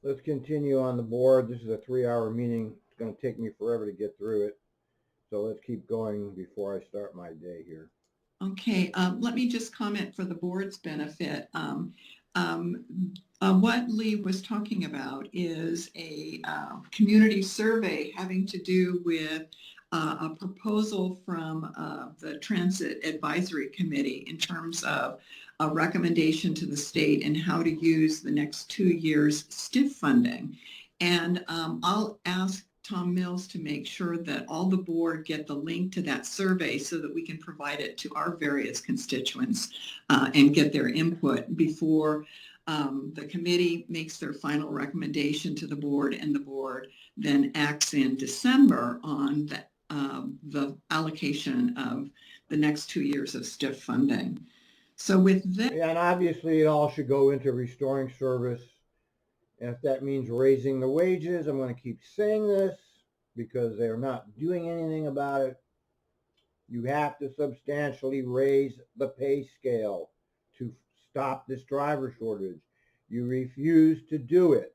Let's continue on the board. This is a 3-hour meeting. It's going to take me forever to get through it. So let's keep going before I start my day here. Okay, let me just comment for the board's benefit. What Lee was talking about is a community survey having to do with a proposal from the Transit Advisory Committee in terms of a recommendation to the state and how to use the next 2 years STIF funding. And I'll ask Tom Mills to make sure that all the board get the link to that survey so that we can provide it to our various constituents and get their input before the committee makes their final recommendation to the board, and the board then acts in December on the allocation of the next 2 years of STIF funding. So with that... Yeah, and obviously it all should go into restoring service. And if that means raising the wages, I'm going to keep saying this because they're not doing anything about it. You have to substantially raise the pay scale to stop this driver shortage. You refuse to do it.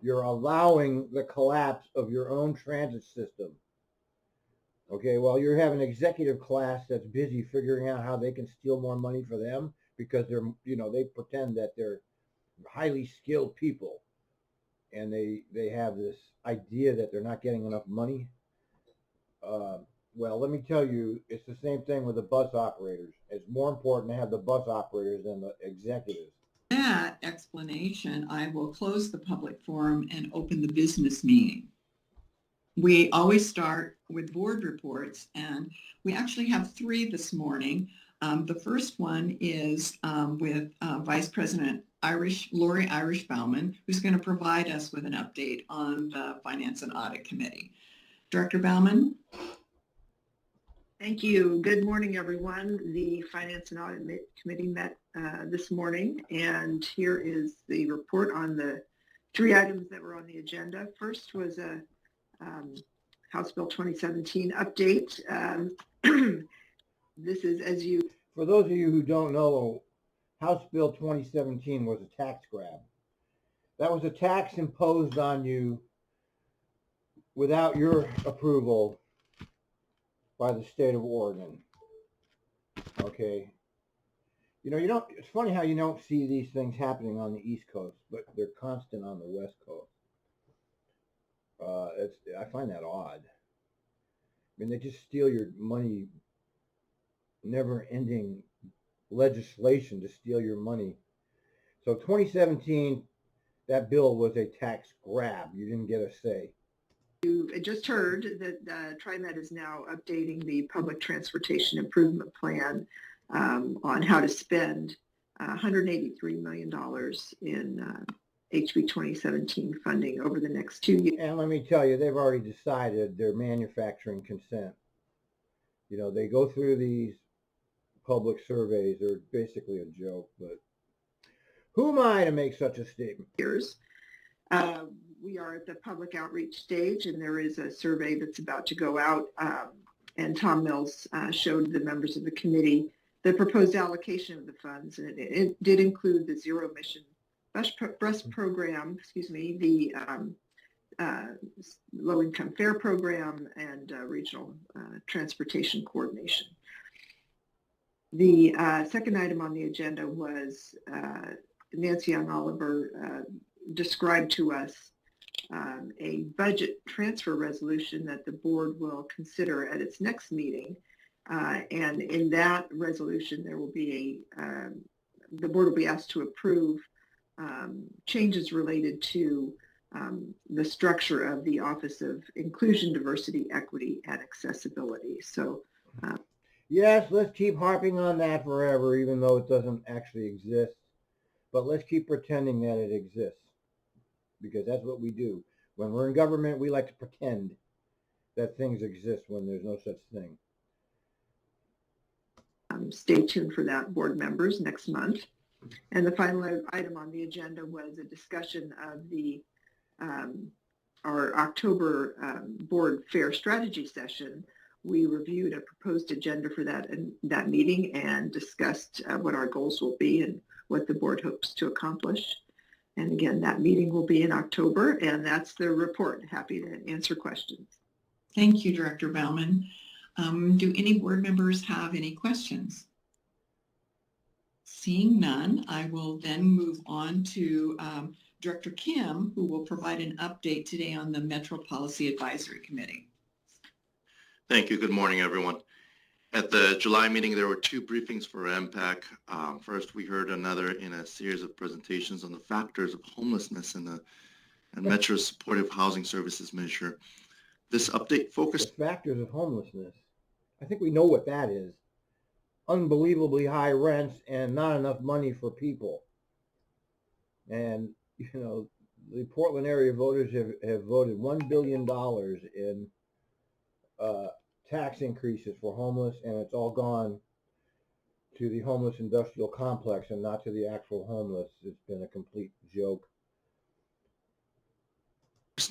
You're allowing the collapse of your own transit system. Okay, well, you have an executive class that's busy figuring out how they can steal more money for them because they're, they pretend that they're highly skilled people, and they have this idea that they're not getting enough money. Well, let me tell you, it's the same thing with the bus operators. It's more important to have the bus operators than the executives. That explanation, I will close the public forum and open the business meeting. We always start with board reports, and we actually have 3 this morning. The first one is with Vice President Lori Irish Bauman, who's going to provide us with an update on the Finance and Audit Committee. Director Bauman. Thank you. Good morning, everyone. The Finance and Audit Committee met this morning, and here is the report on the 3 items that were on the agenda. First was a House Bill 2017 update. This is, as you... For those of you who don't know, House Bill 2017 was a tax grab. That was a tax imposed on you without your approval by the state of Oregon. Okay. It's funny how you don't see these things happening on the East Coast, but they're constant on the West Coast. I find that odd. I mean, they just steal your money, never-ending legislation to steal your money. So 2017, that bill was a tax grab. You didn't get a say. You just heard that Trimet is now updating the Public Transportation Improvement Plan on how to spend $183 million in HB 2017 funding over the next 2 years. And let me tell you, they've already decided their manufacturing consent. They go through these public surveys. They're basically a joke, but who am I to make such a statement? We are at the public outreach stage, and there is a survey that's about to go out, and Tom Mills showed the members of the committee the proposed allocation of the funds, and it did include the zero emission bus program, the low income fare program, and regional transportation coordination. The second item on the agenda was Nancy Young Oliver described to us a budget transfer resolution that the board will consider at its next meeting. And in that resolution, there will be the board will be asked to approve changes related to the structure of the Office of Inclusion, Diversity, Equity, and Accessibility. So, yes, let's keep harping on that forever, even though it doesn't actually exist. But let's keep pretending that it exists, because that's what we do. When we're in government, we like to pretend that things exist when there's no such thing. Stay tuned for that, board members, next month. And the final item on the agenda was a discussion of the our October board fair strategy session. We reviewed a proposed agenda for that meeting and discussed what our goals will be and what the board hopes to accomplish. And again, that meeting will be in October, and that's the report. Happy to answer questions. Thank you, Director Bauman. Do any board members have any questions? Seeing none, I will then move on to Director Kim, who will provide an update today on the Metro Policy Advisory Committee. Thank you. Good morning, everyone. At the July meeting, there were two briefings for MPAC. First, we heard another in a series of presentations on the factors of homelessness and Metro's supportive housing services measure. This update focused The factors of homelessness. I think we know what that is. Unbelievably high rents and not enough money for people. And, you know, the Portland area voters have voted $1 billion in tax increases for homeless, and it's all gone to the homeless industrial complex and not to the actual homeless. It's been a complete joke.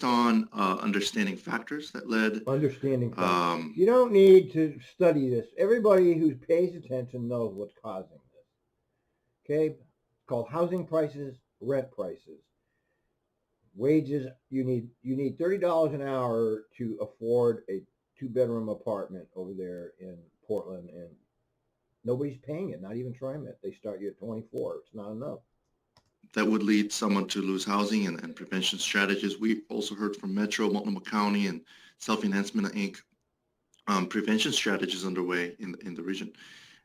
on understanding factors that led. Understanding factors. You don't need to study this. Everybody who pays attention knows what's causing this. Okay? It's called housing prices, rent prices. Wages, you need $30 an hour to afford a 2-bedroom apartment over there in Portland, and nobody's paying it, not even Trimet. They start you at 24. It's not enough. That would lead someone to lose housing and prevention strategies. We also heard from Metro, Multnomah County, and Self-Enhancement Inc. Prevention strategies underway in the region.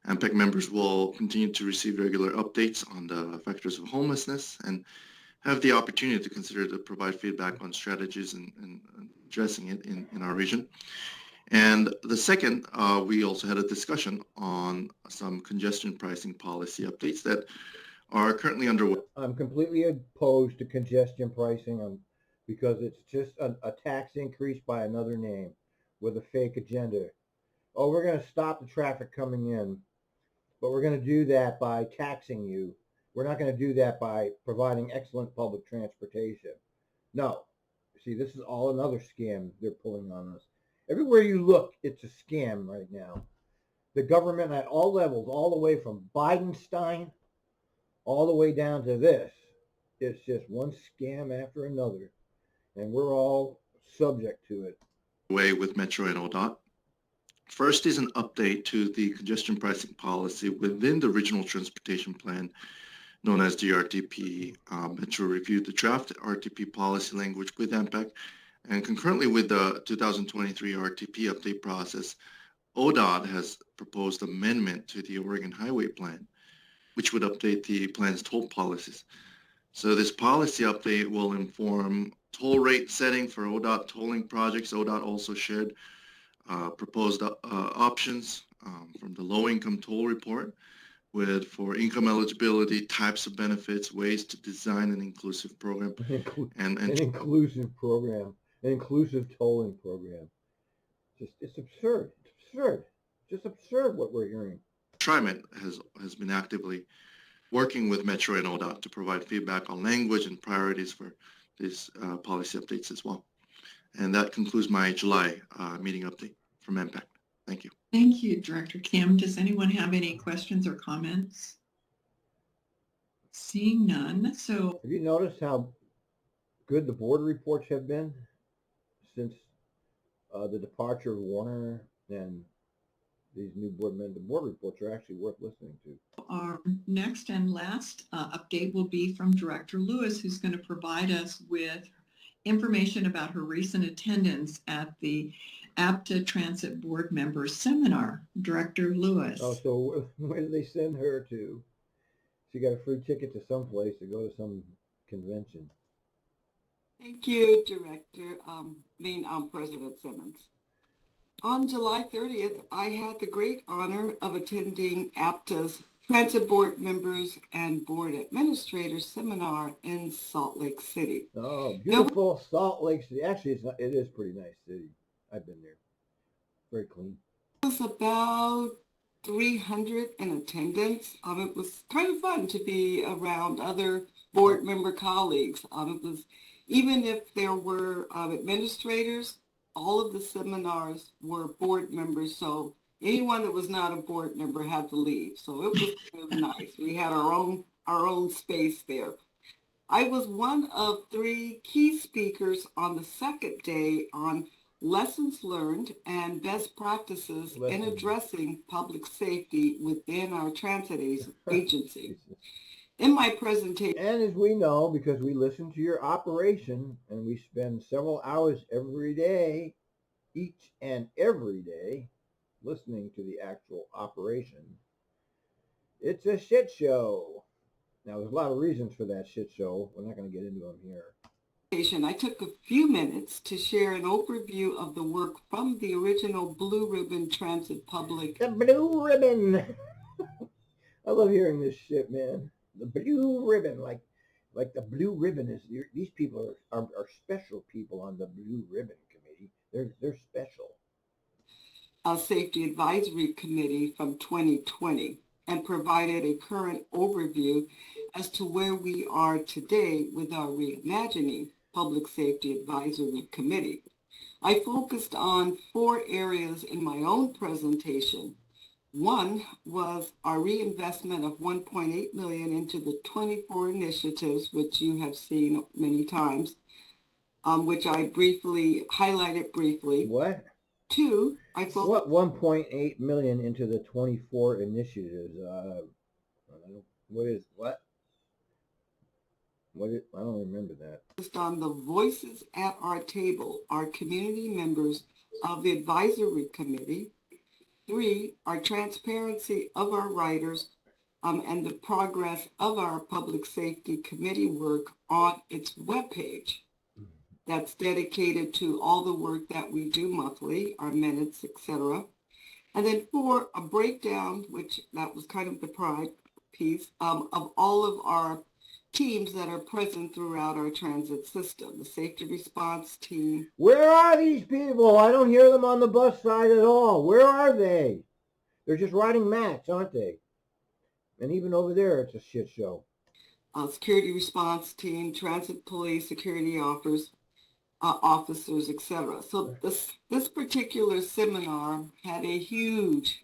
AMPEC members will continue to receive regular updates on the factors of homelessness and have the opportunity to consider to provide feedback on strategies and addressing it in our region. And the second, we also had a discussion on some congestion pricing policy updates that are currently underway. I'm completely opposed to congestion pricing because it's just a tax increase by another name with a fake agenda. Oh, we're going to stop the traffic coming in, but we're going to do that by taxing you. We're not going to do that by providing excellent public transportation. No. See, this is all another scam they're pulling on us. Everywhere you look, it's a scam right now. The government at all levels, all the way from Bidenstein all the way down to this, it's just one scam after another, and we're all subject to it. Way with Metro and ODOT. First is an update to the congestion pricing policy within the Regional Transportation Plan, known as the RTP. Metro reviewed the draft RTP policy language with AMPEC, and concurrently with the 2023 RTP update process, ODOT has proposed amendment to the Oregon Highway Plan, which would update the plan's toll policies. So this policy update will inform toll rate setting for ODOT tolling projects. ODOT also shared proposed options from the low-income toll report for income eligibility, types of benefits, ways to design an inclusive program. An inclusive program, an inclusive tolling program. It's absurd. It's absurd. Just absurd what we're hearing. Trimet has been actively working with Metro and ODOT to provide feedback on language and priorities for these policy updates as well. And that concludes my July meeting update from MPAC. Thank you. Thank you, Director Kim. Does anyone have any questions or comments? Seeing none, so. Have you noticed how good the board reports have been since the departure of Warner and these new board members? The board reports are actually worth listening to. Our next and last update will be from Director Lewis, who's going to provide us with information about her recent attendance at the APTA Transit Board Members Seminar. Director Lewis. Oh, so where did they send her to? She got a free ticket to some place to go to some convention. Thank you, Director, President Simmons. On July 30th, I had the great honor of attending APTA's Transit Board Members and Board Administrators Seminar in Salt Lake City. Oh, beautiful Salt Lake City. Actually, it is a pretty nice city. I've been there. Very clean. It was about 300 in attendance. It was kind of fun to be around other board member colleagues. It was, even if there were administrators, all of the seminars were board members, so anyone that was not a board member had to leave. So it was kind of nice. We had our own space there. I was one of 3 key speakers on the second day on lessons learned and best practices in Lessons. addressing public safety within our transit agency. In my presentation, And as we know, because we listen to your operation and we spend several hours every day, each and every day, listening to the actual operation, it's a shit show. Now, there's a lot of reasons for that shit show. We're not going to get into them here. I took a few minutes to share an overview of the work from the original Blue Ribbon Transit Public. The blue ribbon. I love hearing this shit, man. The blue ribbon, like the blue ribbon is. These people are special people on the blue ribbon committee. They're special. Safety Advisory Committee from 2020 and provided a current overview as to where we are today with our Reimagining Public Safety Advisory Committee. I focused on 4 areas in my own presentation. One was our reinvestment of $1.8 million into the 24 initiatives, which you have seen many times, which I highlighted briefly. What? 2, I focused. What 1.8 million into the 24 initiatives? What is what? I don't remember that. On the voices at our table, our community members of the advisory committee. 3, our transparency of our writers and the progress of our public safety committee work on its webpage. That's dedicated to all the work that we do monthly, our minutes, etc. And then 4, a breakdown, which that was kind of the pride piece, of all of our teams that are present throughout our transit system, the safety response team. Where are these people? I don't hear them on the bus side at all. Where are they? They're just riding mats, aren't they? And even over there, it's a shit show. Security response team, transit police, security officers, etc. So this particular seminar had a huge,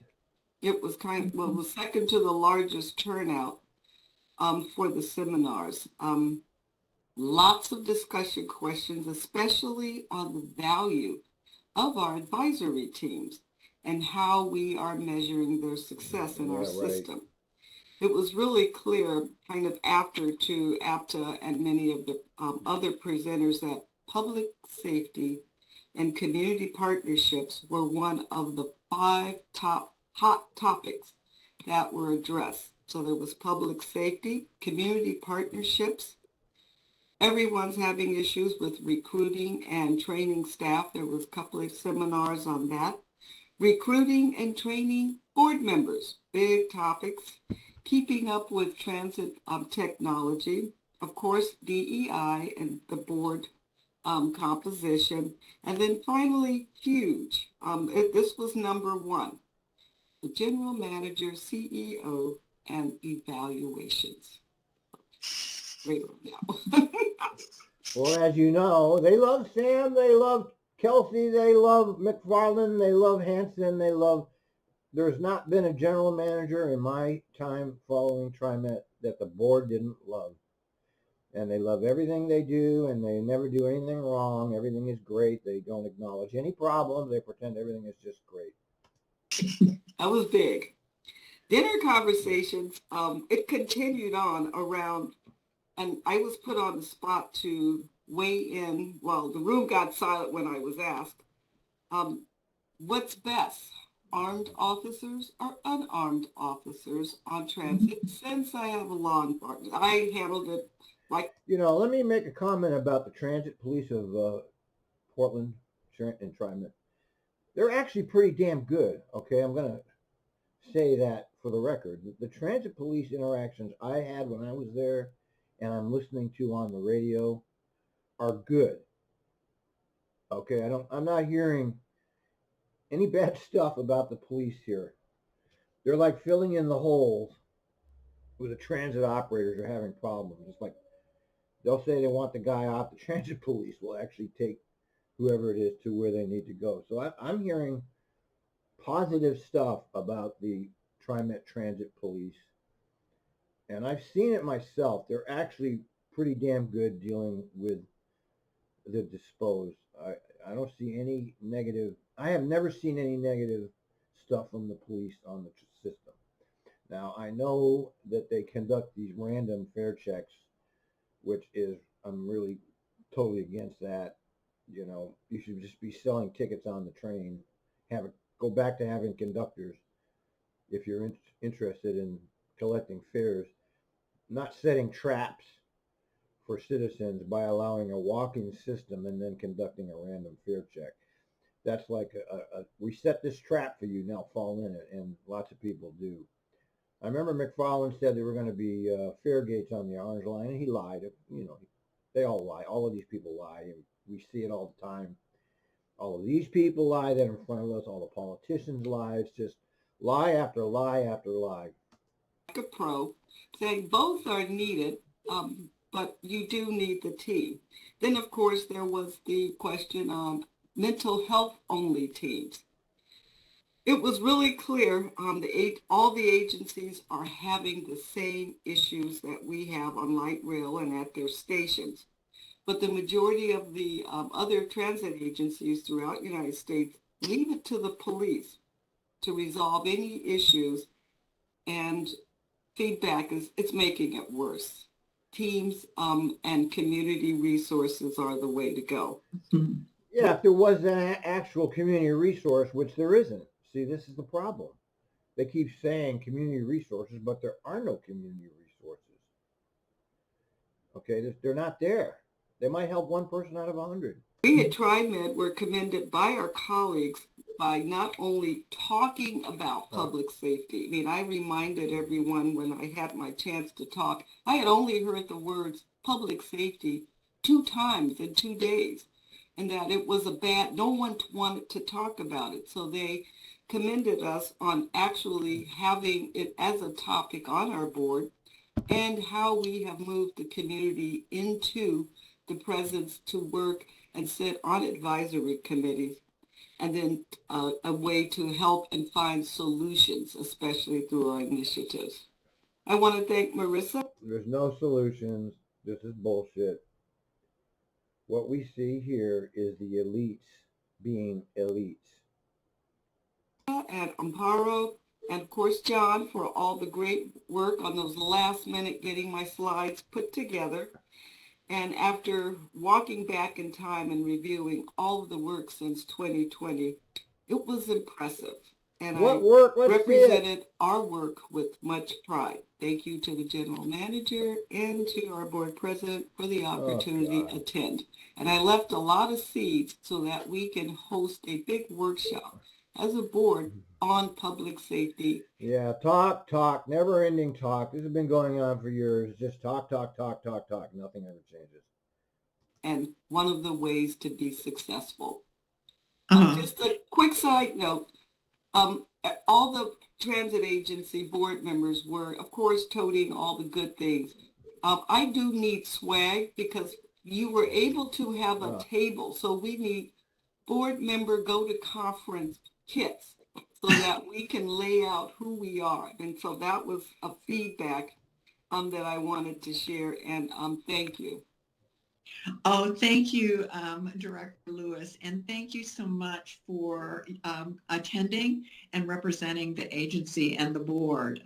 it was was second to the largest turnout for the seminars. Lots of discussion questions, especially on the value of our advisory teams and how we are measuring their success in our system. It was really clear kind of after to APTA and many of the other presenters that public safety and community partnerships were one of the 5 top hot topics that were addressed. So there was public safety, community partnerships. Everyone's having issues with recruiting and training staff. There was a couple of seminars on that. Recruiting and training board members, big topics. Keeping up with transit technology. Of course, DEI and the board composition. And then finally, huge. This was number 1. The general manager, CEO, and evaluations. Right now. Well, as you know, they love Sam, they love Kelsey, they love McFarland, they love Hanson, there's not been a general manager in my time following Trimet that the board didn't love. And they love everything they do, and they never do anything wrong. Everything is great. They don't acknowledge any problems. They pretend everything is just great. That was big. Dinner conversations, it continued on around, and I was put on the spot to weigh in. Well, the room got silent when I was asked, what's best, armed officers or unarmed officers on transit? Since I have a law enforcement, I handled it like... Let me make a comment about the transit police of Portland and Trimet. They're actually pretty damn good, okay? I'm going to say that for the record. The transit police interactions I had when I was there and I'm listening to on the radio are good. Okay, I'm not hearing any bad stuff about the police here. They're like filling in the holes where the transit operators are having problems. It's like they'll say they want the guy off. The transit police will actually take whoever it is to where they need to go. So I'm hearing positive stuff about the Trimet Transit Police. And I've seen it myself. They're actually pretty damn good dealing with the disposed. I don't see any negative. I have never seen any negative stuff from the police on the system. Now I know that they conduct these random fare checks, which is I'm really totally against that. You know, you should just be selling tickets on the train. Have it go back to having conductors if you're interested in collecting fares, not setting traps for citizens by allowing a walking system and then conducting a random fare check. That's like we set this trap for you, now fall in it, and lots of people do. I remember McFarland said there were going to be fare gates on the Orange Line, and he lied. You know, they all lie. All of these people lie, and we see it all the time. All of these people lie that are in front of us. All the politicians lie. It's just lie after lie after lie. A pro, saying both are needed, but you do need the team. Then, of course, there was the question on mental health only teams. It was really clear all the agencies are having the same issues that we have on light rail and at their stations. But the majority of the other transit agencies throughout the United States leave it to the police to resolve any issues, and feedback is it's making it worse. Teams and community resources are the way to go. Mhm. Yeah, if there was an actual community resource, which there isn't. See, this is the problem. They keep saying community resources, but there are no community resources. Okay, they're not there. They might help one person out of 100. We at Trimet were commended by our colleagues by not only talking about public safety. I mean, I reminded everyone when I had my chance to talk, I had only heard the words public safety 2 times in 2 days, and that it was no one wanted to talk about it. So they commended us on actually having it as a topic on our board, and how we have moved the community into the presence to work and sit on advisory committees, and then a way to help and find solutions, especially through our initiatives. I want to thank Marissa. There's no solutions. This is bullshit. What we see here is the elites being elites. And Amparo, and of course John, for all the great work on those last minute getting my slides put together. And after walking back in time and reviewing all of the work since 2020, it was impressive. And What work? I Let's see it. represented our work with much pride. Thank you to the general manager and to our board president for the opportunity to attend. And I left a lot of seeds so that we can host a big workshop as a board on public safety. Yeah, talk, never ending talk. This has been going on for years. Just talk. Nothing ever changes. And one of the ways to be successful. Uh-huh. Just a quick side note, all the transit agency board members were, of course, toting all the good things. I do need swag because you were able to have a table. So we need board member go to conference kits so that we can lay out who we are. And so that was a feedback that I wanted to share, and thank you. Oh, thank you, Director Lewis, and thank you so much for attending and representing the agency and the board.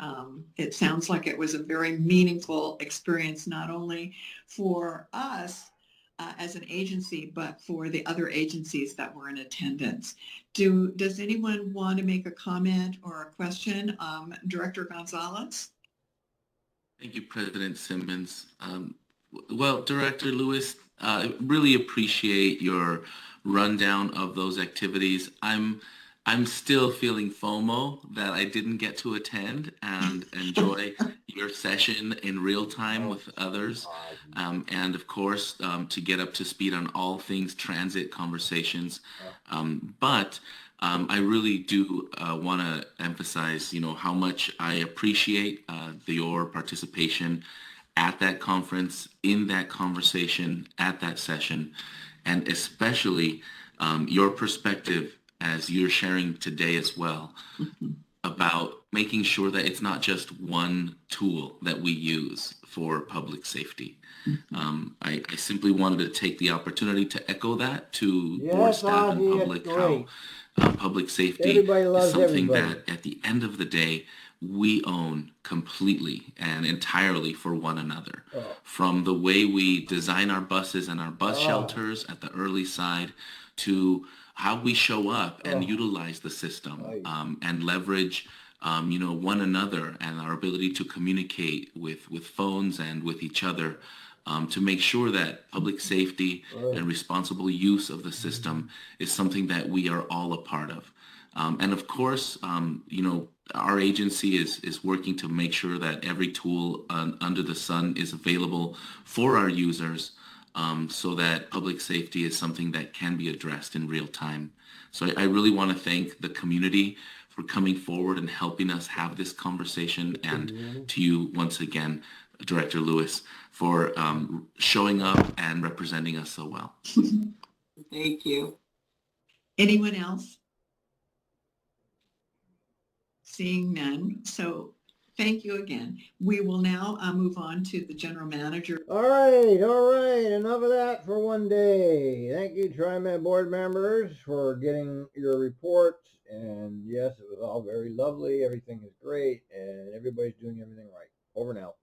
It sounds like it was a very meaningful experience, not only for us as an agency, but for the other agencies that were in attendance. Does anyone want to make a comment or a question? Director Gonzalez? Thank you, President Simmons. Well, Director Lewis, I really appreciate your rundown of those activities. I'm still feeling FOMO that I didn't get to attend and enjoy your session in real time with others. And of course, to get up to speed on all things transit conversations. But I really do want to emphasize, how much I appreciate your participation at that conference, in that conversation, at that session, and especially your perspective as you're sharing today as well. about making sure that it's not just one tool that we use for public safety. I simply wanted to take the opportunity to echo that to board Yes, staff and Ozzy, that's public, great. how public safety Everybody is loves something everybody. that at the end of the day, we own completely and entirely for one another. Oh. From the way we design our buses and our bus Oh. shelters at the early side to how we show up and Oh. utilize the system Right. and leverage one another and our ability to communicate with phones and with each other to make sure that public safety Right. and responsible use of the system is something that we are all a part of. And of course, our agency is working to make sure that every tool under the sun is available for our users so that public safety is something that can be addressed in real time. So I really want to thank the community for coming forward and helping us have this conversation, and to you once again, Director Lewis, for showing up and representing us so well. Thank you. Anyone else? Seeing none. So thank you again. We will now move on to the general manager. All right. Enough of that for one day. Thank you, Trimet board members, for getting your reports. And yes, it was all very lovely. Everything is great, and everybody's doing everything right. Over and out.